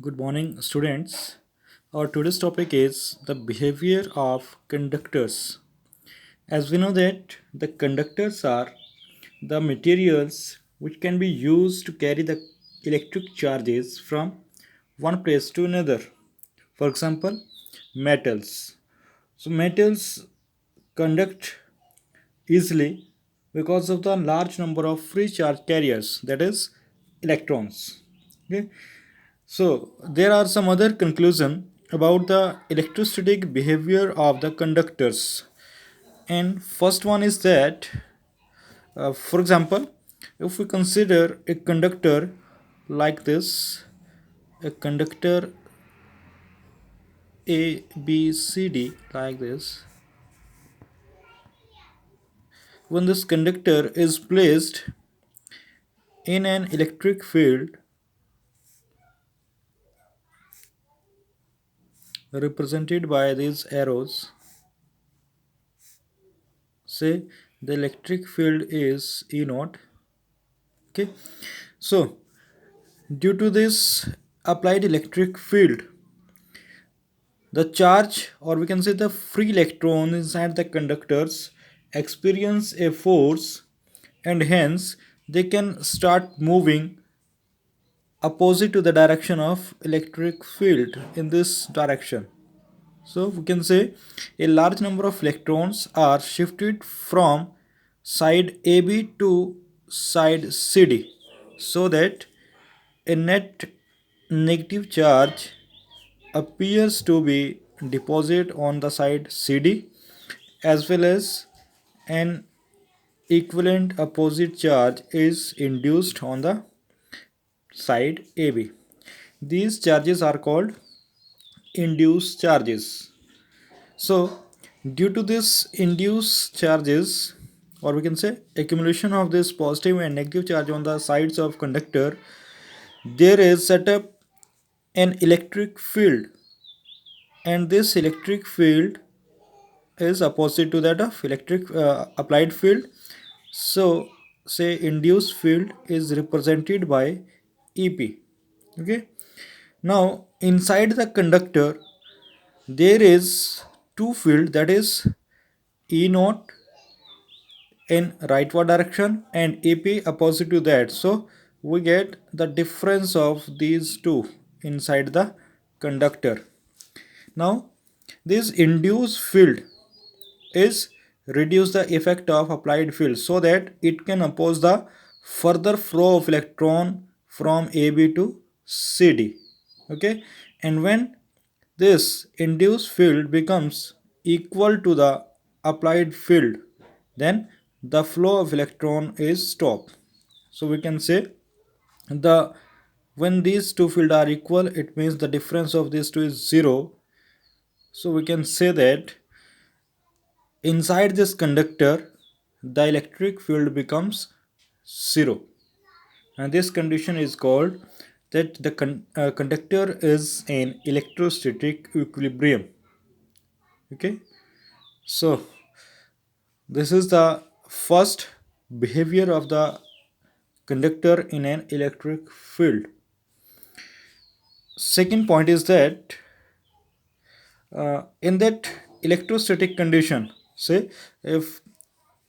Good morning, students. Our today's topic is the behavior of conductors. As we know that the conductors are the materials which can be used to carry the electric charges from one place to another. For example, metals. So metals conduct easily because of the large number of free charge carriers, that is electrons. Okay. So there are some other conclusion about the electrostatic behavior of the conductors. And first one is that, for example, if we consider a conductor like this, a conductor A, B, C, D like this, when this conductor is placed in an electric field represented by these arrows, say the electric field is E naught. Okay, so due to this applied electric field, the charge, or we can say the free electrons inside the conductors, experience a force, and hence they can start moving opposite to the direction of electric field in this direction. So we can say a large number of electrons are shifted from side AB to side CD, so that a net negative charge appears to be deposited on the side CD, as well as an equivalent opposite charge is induced on the side AB. These charges are called induced charges. So due to this induced charges, or we can say accumulation of this positive and negative charge on the sides of conductor, there is set up an electric field, and this electric field is opposite to that of electric applied field. So say induced field is represented by ep. Okay, now inside the conductor there is two field, that is e naught in rightward direction and ep opposite to that. So we get the difference of these two inside the conductor. Now this induced field is reduce the effect of applied field, so that it can oppose the further flow of electron from AB to CD. Okay, and when this induced field becomes equal to the applied field, then the flow of electron is stopped. So we can say the when these two fields are equal, it means the difference of these two is zero. So we can say that inside this conductor the electric field becomes zero, and this condition is called that the conductor is in electrostatic equilibrium. Okay, so this is the first behavior of the conductor in an electric field. Second point is that in that electrostatic condition, say if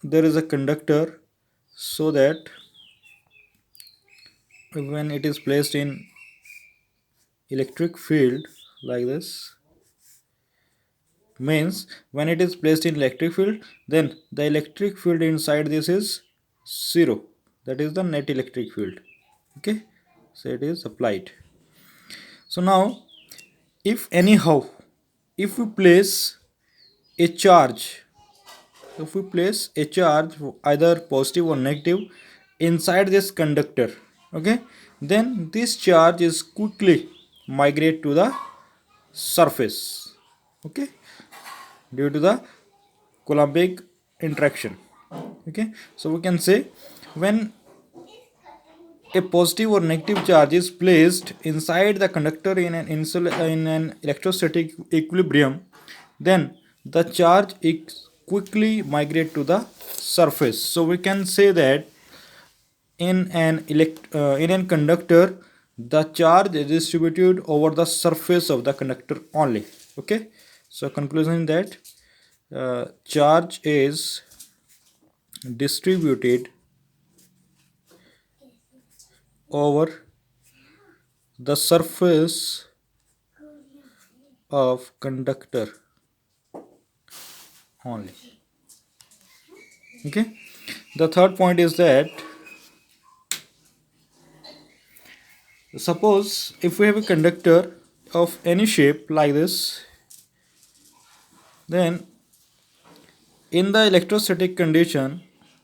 there is a conductor, so that when it is placed in electric field like this, means when it is placed in electric field, then the electric field inside this is zero, that is the net electric field. Okay, so it is applied. So now if anyhow, if we place a charge, if we place a charge either positive or negative inside this conductor, okay, then this charge is quickly migrate to the surface. Okay, due to the Coulombic interaction. Okay, so we can say when a positive or negative charge is placed inside the conductor in an electrostatic equilibrium, then the charge is quickly migrate to the surface. So we can say that in an conductor the charge is distributed over the surface of the conductor only. Okay, so conclusion that charge is distributed over the surface of conductor only. Okay, the third point is that suppose if we have a conductor of any shape like this, then in the electrostatic condition,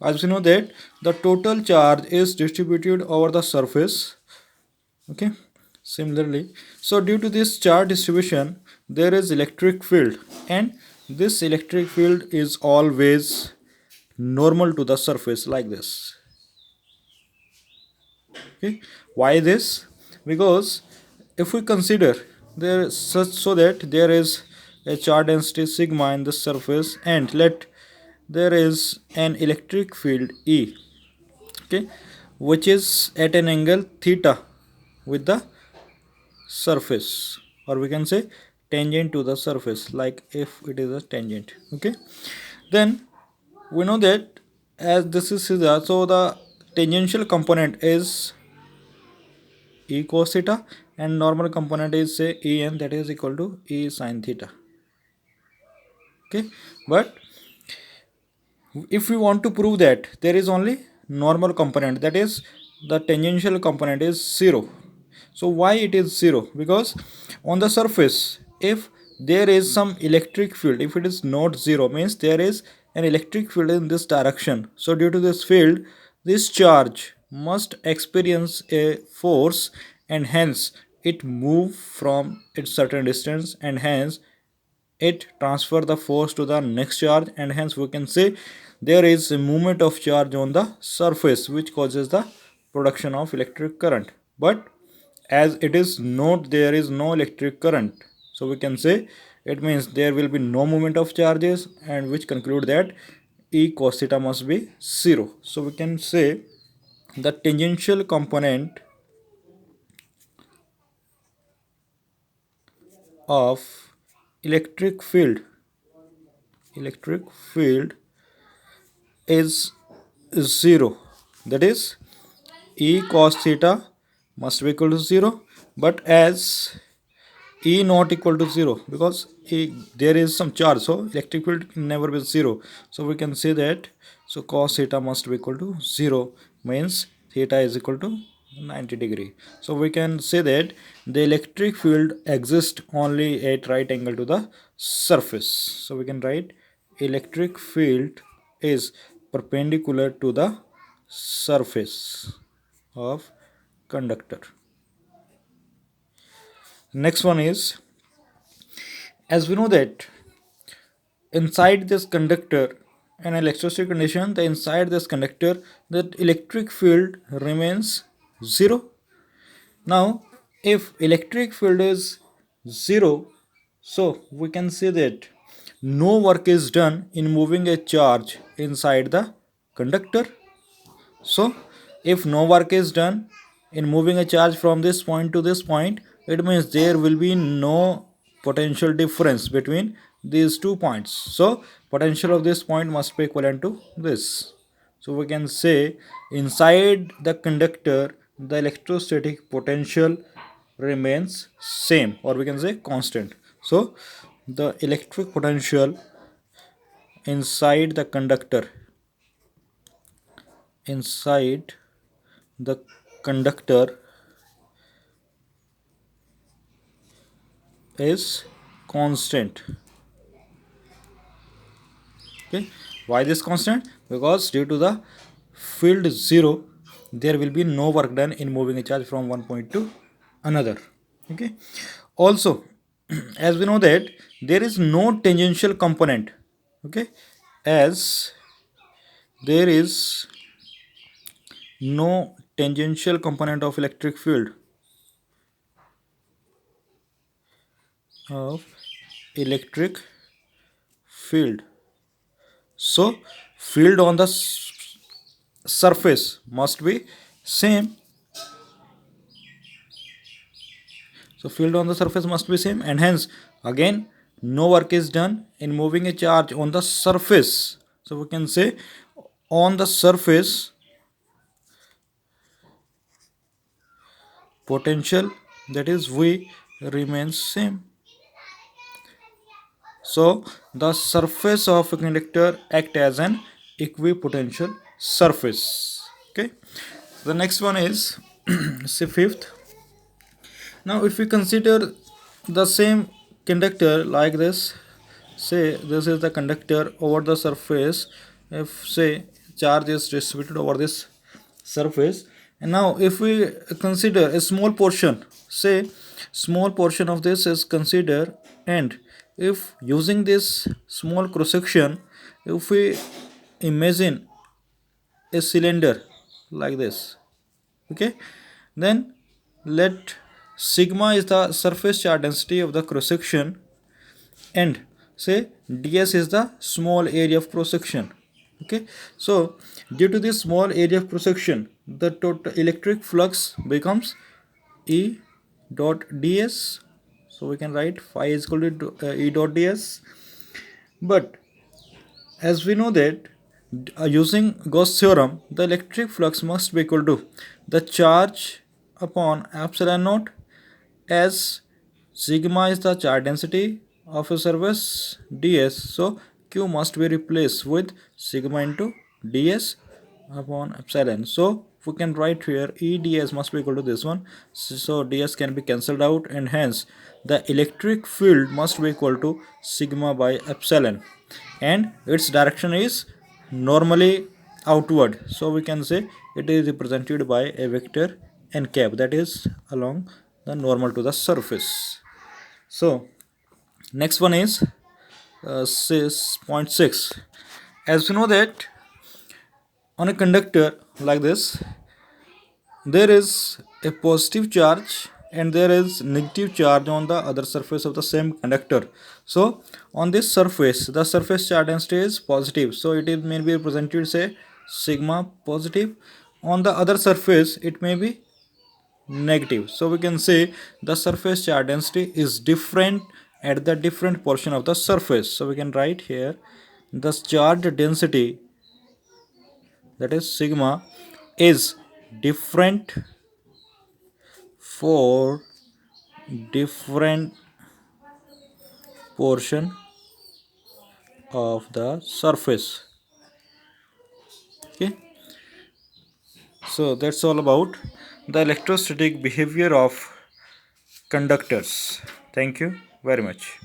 as we know that the total charge is distributed over the surface. Okay, similarly, so due to this charge distribution, there is electric field, and this electric field is always normal to the surface like this. Okay, why this? Because if we consider there such so that there is a charge density sigma in the surface, and let there is an electric field E, okay, which is at an angle theta with the surface, or we can say tangent to the surface, like if it is a tangent. Okay, then we know that as this is theta, so the tangential component is E cos theta, and normal component is say En, that is equal to E sin theta. Okay, but if we want to prove that there is only normal component, that is the tangential component is 0. So why it is 0? Because on the surface, if there is some electric field, if it is not 0, means there is an electric field in this direction. So due to this field, this charge must experience a force, and hence it move from its certain distance, and hence it transfer the force to the next charge, and hence we can say there is a movement of charge on the surface which causes the production of electric current. But as it is not, there is no electric current, so we can say it means there will be no movement of charges, and which conclude that E cos theta must be 0. So we can say the tangential component of electric field is 0, that is E cos theta must be equal to 0. But as E not equal to 0, because there is some charge, so electric field can never be 0, so we can say that so cos theta must be equal to 0, means theta is equal to 90 degree. So we can say that the electric field exists only at right angle to the surface. So we can write electric field is perpendicular to the surface of conductor. Next one is, as we know that inside this conductor, an electrostatic condition, the inside this conductor, the electric field remains 0. Now if electric field is 0, so we can say that no work is done in moving a charge inside the conductor. So if no work is done in moving a charge from this point to this point, it means there will be no potential difference between these 2 points. So potential of this point must be equivalent to this. So we can say inside the conductor the electrostatic potential remains same, or we can say constant. So the electric potential inside the conductor, inside the conductor is constant. Okay, why this constant? Because due to the field 0, there will be no work done in moving a charge from one point to another. Okay, also as we know that there is no tangential component. Okay, as there is no tangential component of electric field, of electric field, so field on the surface must be same. So field on the surface must be same, and hence again no work is done in moving a charge on the surface. So we can say on the surface potential, that is V, remains same. So the surface of a conductor act as an equipotential surface. Okay. The next one is say fifth. Now if we consider the same conductor like this, say this is the conductor over the surface, if say charge is distributed over this surface, and now if we consider a small portion, say small portion of this is considered, and if using this small cross section, if we imagine a cylinder like this, okay, then let sigma is the surface charge density of the cross section, and say ds is the small area of cross section. Okay, so due to this small area of cross section, the total electric flux becomes E dot ds. So we can write phi is equal to E dot ds. But as we know that using Gauss theorem, the electric flux must be equal to the charge upon epsilon naught, as sigma is the charge density of a surface ds. So q must be replaced with sigma into ds upon epsilon. So we can write here E ds must be equal to this one. So ds can be cancelled out, and hence the electric field must be equal to sigma by epsilon, and its direction is normally outward. So we can say it is represented by a vector n cap, that is along the normal to the surface. So next one is 6.6. As we know that on a conductor like this, there is a positive charge and there is negative charge on the other surface of the same conductor. So on this surface, the surface charge density is positive, so it is may be represented say sigma positive. On the other surface it may be negative, so we can say the surface charge density is different at the different portion of the surface. So we can write here the charge density, that is sigma, is different for different portion of the surface. Okay, so that's all about the electrostatic behavior of conductors. Thank you very much.